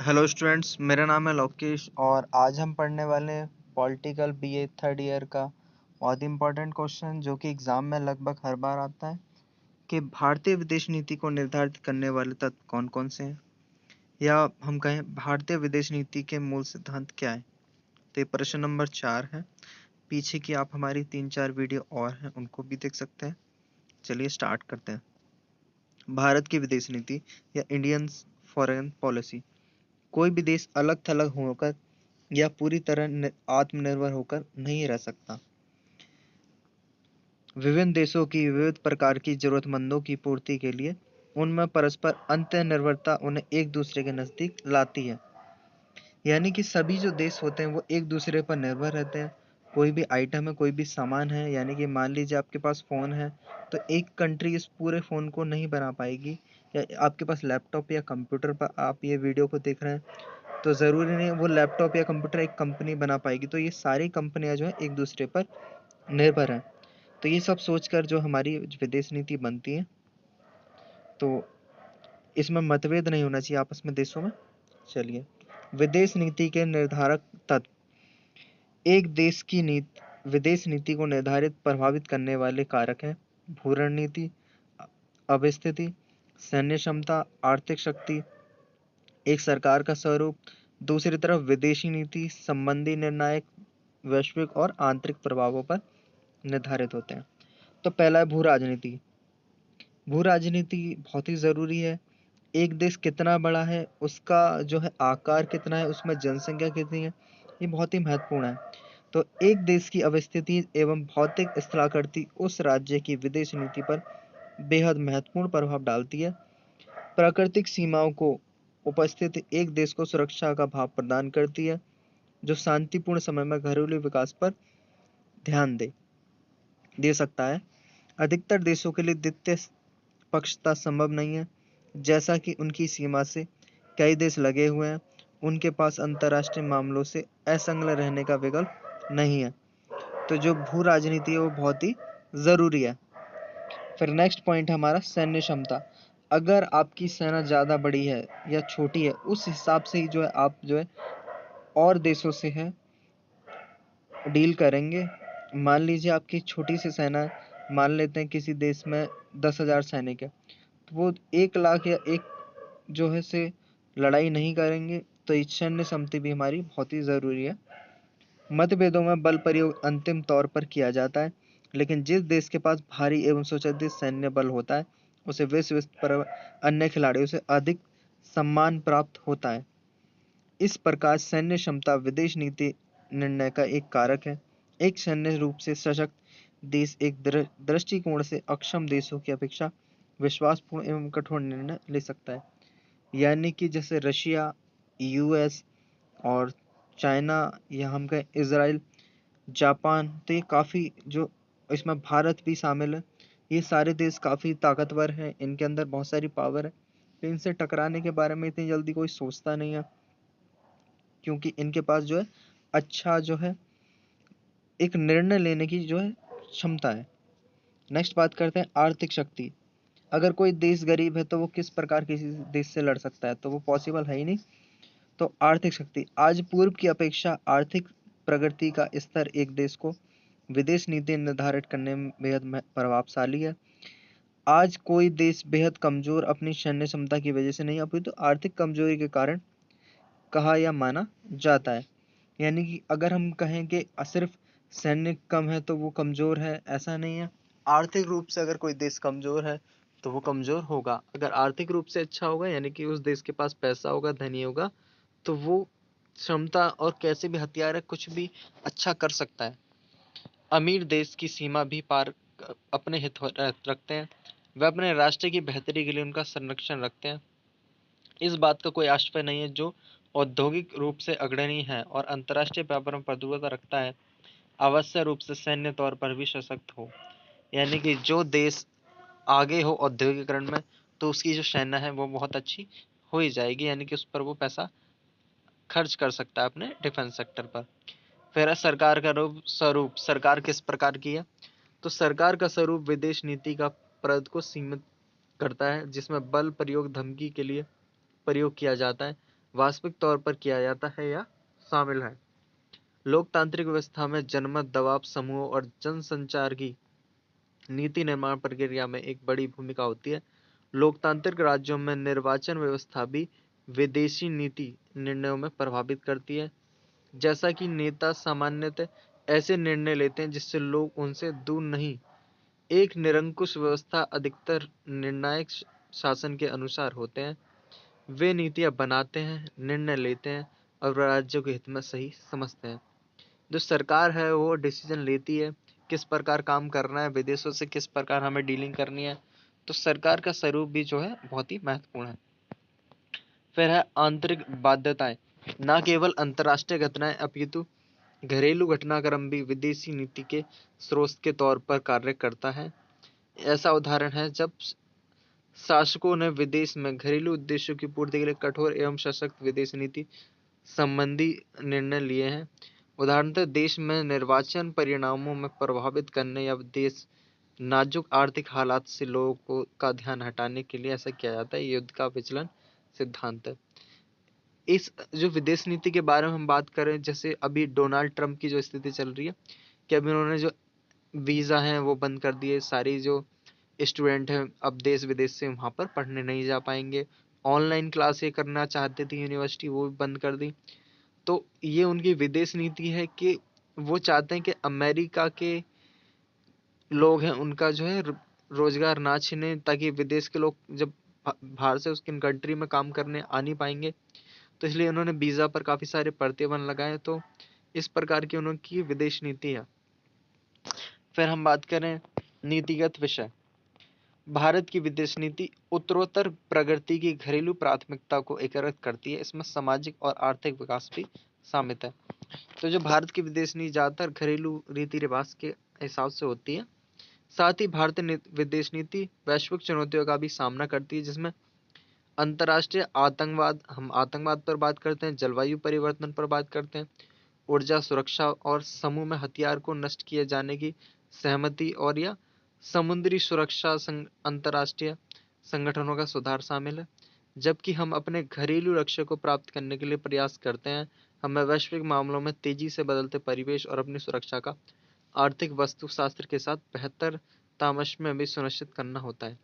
Hello students, मेरा नाम है लोकेश और आज हम पढ़ने वाले हैं पॉलिटिकल बीए थर्ड ईयर का बहुत इंपॉर्टेंट क्वेश्चन जो कि एग्जाम में लगभग हर बार आता है कि भारतीय विदेश नीति को निर्धारित करने वाले तत्व कौन कौन से हैं, या हम कहें भारतीय विदेश नीति के मूल सिद्धांत क्या है। तो ये प्रश्न नंबर 4 है। पीछे की आप हमारी 3-4 वीडियो और हैं, उनको भी देख सकते हैं। चलिए स्टार्ट करते हैं। भारत की विदेश नीति या इंडियन फॉरेन पॉलिसी। कोई भी देश अलग थलग होकर या पूरी तरह आत्मनिर्भर होकर नहीं रह सकता। विभिन्न देशों की विविध प्रकार की जरूरतमंदों की पूर्ति के लिए उनमें परस्पर अंतर्निर्भरता उन्हें एक दूसरे के नजदीक लाती है। यानी कि सभी जो देश होते हैं वो एक दूसरे पर निर्भर रहते हैं। कोई भी आइटम है, कोई भी सामान है, यानी कि मान लीजिए आपके पास फ़ोन है तो एक कंट्री इस पूरे फ़ोन को नहीं बना पाएगी, या आपके पास लैपटॉप या कंप्यूटर पर आप ये वीडियो को देख रहे हैं तो ज़रूरी नहीं वो लैपटॉप या कंप्यूटर एक कंपनी बना पाएगी। तो ये सारी कंपनियां जो है एक दूसरे पर निर्भर हैं। तो ये सब सोचकर जो हमारी विदेश नीति बनती है तो इसमें मतभेद नहीं होना चाहिए आपस में देशों में। चलिए, विदेश नीति के निर्धारक तत्व। एक देश की विदेश नीति को निर्धारित प्रभावित करने वाले कारक हैं भू रणनीति, अवस्थिति, सैन्य क्षमता, आर्थिक शक्ति, एक सरकार का स्वरूप। दूसरी तरफ विदेशी नीति संबंधी निर्णायक वैश्विक और आंतरिक प्रभावों पर निर्धारित होते हैं। तो पहला है भू राजनीति। भू राजनीति बहुत ही जरूरी है। एक देश कितना बड़ा है, उसका जो है आकार कितना है, उसमें जनसंख्या कितनी है, ये बहुत ही महत्वपूर्ण है। तो एक देश की अवस्थिति एवं भौतिक स्थलाकृति उस राज्य की विदेश नीति पर बेहद महत्वपूर्ण प्रभाव डालती है। प्राकृतिक सीमाओं को उपस्थित एक देश को सुरक्षा का भाव प्रदान करती है जो शांतिपूर्ण समय में घरेलू विकास पर ध्यान दे सकता है। अधिकतर देशों के लिए द्वितीय पक्षता संभव नहीं है, जैसा कि उनकी सीमा से कई देश लगे हुए हैं, उनके पास अंतर्राष्ट्रीय मामलों से असंलग्न रहने का विकल्प नहीं है। तो जो भू राजनीति है वो बहुत ही जरूरी है। फिर नेक्स्ट पॉइंट है हमारा सैन्य क्षमता। अगर आपकी सेना ज़्यादा बड़ी है या छोटी है, उस हिसाब से ही जो है आप जो है और देशों से है डील करेंगे। मान लीजिए आपकी छोटी सी सेना है, मान लेते हैं किसी देश में 10,000 सैनिक है, तो वो 1 लाख या एक जो है से लड़ाई नहीं करेंगे। तो इस सैन्य क्षमता भी हमारी बहुत ही ज़रूरी है। मतभेदों में बल प्रयोग अंतिम तौर पर किया जाता है, लेकिन जिस देश के पास भारी एवं सुसज्जित सैन्य बल होता है उसे विश्व स्तर पर अन्य खिलाड़ियों से अधिक सम्मान प्राप्त होता है। इस प्रकार सैन्य क्षमता विदेश नीति निर्णय का एक कारक है। एक सैन्य रूप से सशक्त देश एक दृष्टिकोण से अक्षम देशों की अपेक्षा विश्वासपूर्ण एवं कठोर निर्णय ले सकता है। यानी कि जैसे रशिया, यूएस और चाइना, या हम कहें इजराइल, जापान, तो ये काफ़ी जो इसमें भारत भी शामिल है, ये सारे देश काफ़ी ताकतवर हैं, इनके अंदर बहुत सारी पावर है। तो इनसे टकराने के बारे में इतनी जल्दी कोई सोचता नहीं है, क्योंकि इनके पास जो है अच्छा जो है एक निर्णय लेने की जो है क्षमता है। नेक्स्ट बात करते हैं आर्थिक शक्ति। अगर कोई देश गरीब है तो वो किस प्रकार किसी देश से लड़ सकता है, तो वो पॉसिबल है ही नहीं। तो आर्थिक शक्ति, आज पूर्व की अपेक्षा आर्थिक प्रगति का स्तर एक देश को विदेश नीति निर्धारित करने में बेहद प्रभावशाली है। आज कोई देश बेहद कमजोर अपनी सैन्य क्षमता की वजह से नहीं, अपितु तो आर्थिक कमजोरी के कारण कहा या माना जाता है। यानी कि अगर हम कहें कि सिर्फ सैन्य कम है तो वो कमजोर है, ऐसा नहीं है। आर्थिक रूप से अगर कोई देश कमजोर है तो वो कमजोर होगा। अगर आर्थिक रूप से अच्छा होगा, यानी कि उस देश के पास पैसा होगा, धनी होगा, तो वो क्षमता और कैसे भी हथियार है कुछ भी अच्छा कर सकता है। अमीर देश की सीमा भी पार अपने हित रखते हैं, वह अपने राष्ट्र की बेहतरी के लिए उनका संरक्षण रखते हैं। इस बात का कोई आश्चर्य नहीं है जो औद्योगिक रूप से अग्रणी है और अंतर्राष्ट्रीय व्यापार में प्रभुत्व रखता है, आवश्यक रूप से सैन्य तौर पर भी सशक्त हो। यानी कि जो देश आगे हो औद्योगिकरण में तो उसकी जो सेना है वो बहुत अच्छी हो ही जाएगी, यानी कि उस पर वो पैसा खर्च कर सकता है अपने डिफेंस सेक्टर पर। फिर है सरकार का स्वरूप। सरकार किस प्रकार की है, तो सरकार का स्वरूप विदेश नीति का प्रद को सीमित करता है, जिसमें बल प्रयोग धमकी के लिए प्रयोग किया जाता है। वास्तविक तौर पर किया जाता है या शामिल है। लोकतांत्रिक व्यवस्था में जनमत, दबाव समूहों और जनसंचार की नीति निर्माण प्रक्रिया में एक बड़ी भूमिका होती है। लोकतांत्रिक राज्यों में निर्वाचन व्यवस्था भी विदेशी नीति निर्णयों में प्रभावित करती है। जैसा कि नेता सामान्यतः ऐसे निर्णय लेते हैं जिससे लोग उनसे दूर नहीं। एक निरंकुश व्यवस्था अधिकतर निर्णायक शासन के अनुसार होते हैं। वे नीतियां बनाते हैं, निर्णय लेते हैं और राज्यों के हित में सही समझते हैं। जो सरकार है वो डिसीजन लेती है किस प्रकार काम करना है, विदेशों से किस प्रकार हमें डीलिंग करनी है। तो सरकार का स्वरूप भी जो है बहुत ही महत्वपूर्ण है। फिर है आंतरिक बाध्यताएं। न केवल अंतर्राष्ट्रीय घटनाएं अपितु घरेलू घटनाक्रम भी विदेशी नीति के स्रोत के तौर पर कार्य करता है। ऐसा उदाहरण है जब शासकों ने विदेश में घरेलू उद्देश्यों की पूर्ति के लिए कठोर एवं सशक्त विदेश नीति संबंधी निर्णय लिए हैं। उदाहरणतः देश में निर्वाचन परिणामों में प्रभावित करने या देश नाजुक आर्थिक हालात से लोगों को का ध्यान हटाने के लिए ऐसा किया जाता है। युद्ध का विचलन सिद्धांत है। इस जो विदेश नीति के बारे में हम बात करें, जैसे अभी डोनाल्ड ट्रंप की जो स्थिति चल रही है कि अभी उन्होंने जो वीज़ा हैं वो बंद कर दिए। सारी जो स्टूडेंट हैं अब देश विदेश से वहाँ पर पढ़ने नहीं जा पाएंगे। ऑनलाइन क्लासें करना चाहते थे यूनिवर्सिटी, वो भी बंद कर दी। तो ये उनकी विदेश नीति है कि वो चाहते हैं कि अमेरिका के लोग हैं उनका जो है रोजगार ना छीने, ताकि विदेश के लोग जब बाहर से उसकी कंट्री में काम करने आ नहीं पाएंगे। तो इसलिए उन्होंने वीज़ा पर काफ़ी सारे प्रतिबंध लगाए। तो इस प्रकार की उनकी विदेश नीति है। फिर हम बात करें नीतिगत विषय। भारत की विदेश नीति उत्तरोत्तर प्रगति की घरेलू प्राथमिकता को एकीकृत करती है। इसमें सामाजिक और आर्थिक विकास भी शामिल है। तो जो भारत की विदेश नीति ज़्यादातर घरेलू रीति रिवाज के हिसाब से होती है। साथ ही भारतीय विदेश नीति वैश्विक चुनौतियों का भी सामना करती है, जिसमें अंतर्राष्ट्रीय आतंकवाद, हम आतंकवाद पर बात करते हैं, जलवायु परिवर्तन पर बात करते हैं, ऊर्जा सुरक्षा और समूह में हथियार को नष्ट किए जाने की सहमति, और या समुद्री सुरक्षा अंतर्राष्ट्रीय संगठनों का सुधार शामिल है। जबकि हम अपने घरेलू लक्ष्य को प्राप्त करने के लिए प्रयास करते हैं, हमें वैश्विक मामलों में तेजी से बदलते परिवेश और अपनी सुरक्षा का आर्थिक वस्तुशास्त्र के साथ बेहतर तामश में भी सुनिश्चित करना होता है।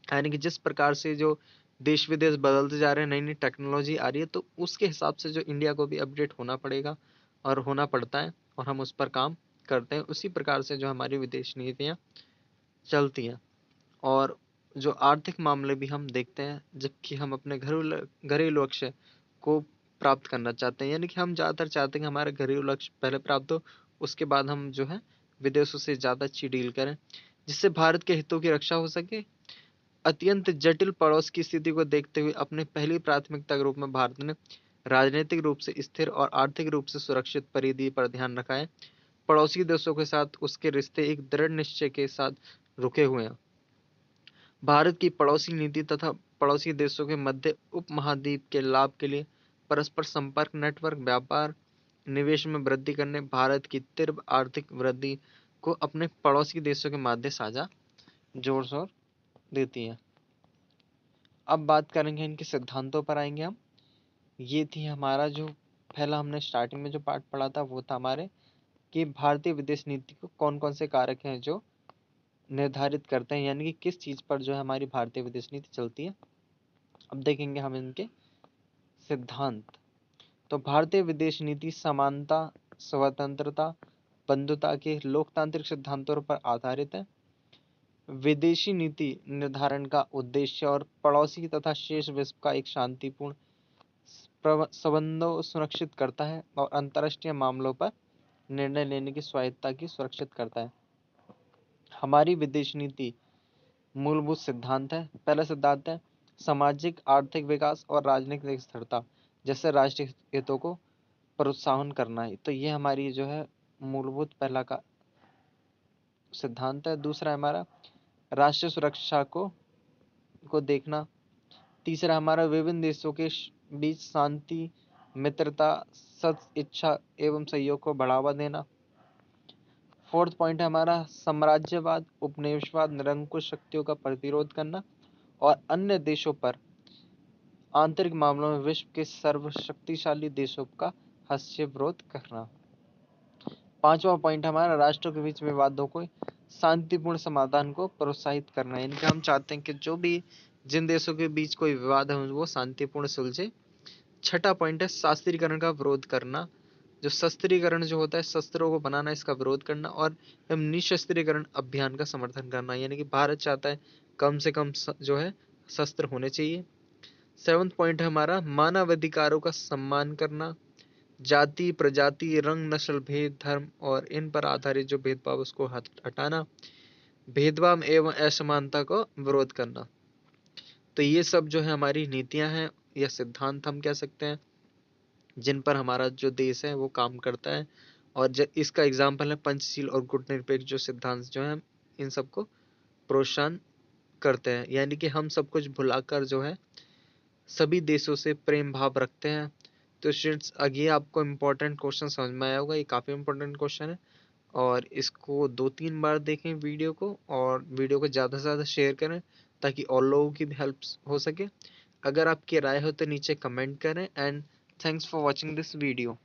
यानी कि जिस प्रकार से जो देश विदेश बदलते जा रहे हैं, नई नई टेक्नोलॉजी आ रही है, तो उसके हिसाब से जो इंडिया को भी अपडेट होना पड़ेगा और होना पड़ता है, और हम उस पर काम करते हैं। उसी प्रकार से जो हमारी विदेश नीतियाँ चलती हैं। और जो आर्थिक मामले भी हम देखते हैं, जबकि हम अपने घरेलू लक्ष्य को प्राप्त करना चाहते हैं, यानी कि हम ज़्यादातर चाहते हैं कि हमारे घरेलू लक्ष्य पहले प्राप्त हो, उसके बाद हम जो है विदेशों से ज़्यादा अच्छी डील करें, जिससे भारत के हितों की रक्षा हो सके। अत्यंत जटिल पड़ोस की स्थिति को देखते हुए अपनी पहली प्राथमिकता के रूप में भारत ने राजनीतिक रूप से स्थिर और आर्थिक रूप से सुरक्षित परिधि पर ध्यान रखा है। पड़ोसी देशों के साथ उसके रिश्ते एक दृढ़ निश्चय के साथ रुके हुए हैं। भारत की पड़ोसी नीति तथा पड़ोसी देशों के मध्य उपमहाद्वीप के लाभ के लिए परस्पर संपर्क, नेटवर्क, व्यापार, निवेश में वृद्धि करने, भारत की तीव्र आर्थिक वृद्धि को अपने पड़ोसी देशों के माध्यम साझा जोर शोर देती है। अब बात करेंगे इनके सिद्धांतों पर आएंगे हम। ये थी हमारा जो पहला हमने स्टार्टिंग में जो पार्ट पढ़ा था, वो था हमारे कि भारतीय विदेश नीति को कौन कौन से कारक हैं जो निर्धारित करते हैं, यानी कि किस चीज पर जो है हमारी भारतीय विदेश नीति चलती है। अब देखेंगे हम इनके सिद्धांत। तो भारतीय विदेश नीति समानता, स्वतंत्रता, बंधुता के लोकतांत्रिक सिद्धांतों पर आधारित है। विदेशी नीति निर्धारण का उद्देश्य और पड़ोसी तथा शेष विश्व का एक शांतिपूर्ण संबंधों सुनिश्चित करता है और अंतर्राष्ट्रीय मामलों पर निर्णय लेने की स्वायत्ता की सुरक्षित करता है। हमारी विदेश नीति मूलभूत सिद्धांत है। पहला सिद्धांत है सामाजिक आर्थिक विकास और राजनीतिक स्थिरता, जैसे राष्ट्रीय हितों को प्रोत्साहन करना है। तो ये हमारी जो है मूलभूत पहला का सिद्धांत है। दूसरा हमारा राष्ट्रीय सुरक्षा को देखना। तीसरा हमारा विभिन्न देशों के बीच शांति, मित्रता, सद इच्छा एवं सहयोग को बढ़ावा देना। फोर्थ पॉइंट है हमारा साम्राज्यवाद, उपनिवेशवाद, निरंकुश शक्तियों का प्रतिरोध करना और अन्य देशों पर आंतरिक मामलों में विश्व के सर्वशक्तिशाली देशों का हस्तक्षेप विरोध करना। 5वां पॉइंट हमारा राष्ट्रों के बीच विवादों को शांतिपूर्ण समाधान को प्रोत्साहित करना, यानी कि हम चाहते हैं कि जो भी जिन देशों के बीच कोई विवाद है वो शांतिपूर्ण सुलझे। 6वां पॉइंट है शास्त्रीकरण का विरोध करना, जो शस्त्रीकरण जो होता है शस्त्रों को बनाना, इसका विरोध करना और निशस्त्रीकरण अभियान का समर्थन करना, यानी कि भारत चाहता है कम से कम जो है शस्त्र होने चाहिए। 7वां पॉइंट है हमारा मानव अधिकारों का सम्मान करना, जाति प्रजाति रंग नस्ल भेद धर्म और इन पर आधारित जो भेदभाव उसको हटाना, भेदभाव एवं असमानता को विरोध करना। तो ये सब जो है हमारी नीतियां हैं या सिद्धांत हम कह सकते हैं जिन पर हमारा जो देश है वो काम करता है, और इसका एग्जाम्पल है पंचशील और गुटनिरपेक्ष जो सिद्धांत जो है इन सबको प्रोत्साहन करते हैं, यानी कि हम सब कुछ भुलाकर जो है सभी देशों से प्रेम भाव रखते हैं। तो स्टूडेंट्स आगे आपको इम्पोर्टेंट क्वेश्चन समझ में आया होगा, ये काफ़ी इम्पोर्टेंट क्वेश्चन है और इसको 2-3 बार देखें वीडियो को, और वीडियो को ज़्यादा से ज़्यादा शेयर करें ताकि और लोगों की भी हेल्प हो सके। अगर आपकी राय हो तो नीचे कमेंट करें and thanks for watching this video.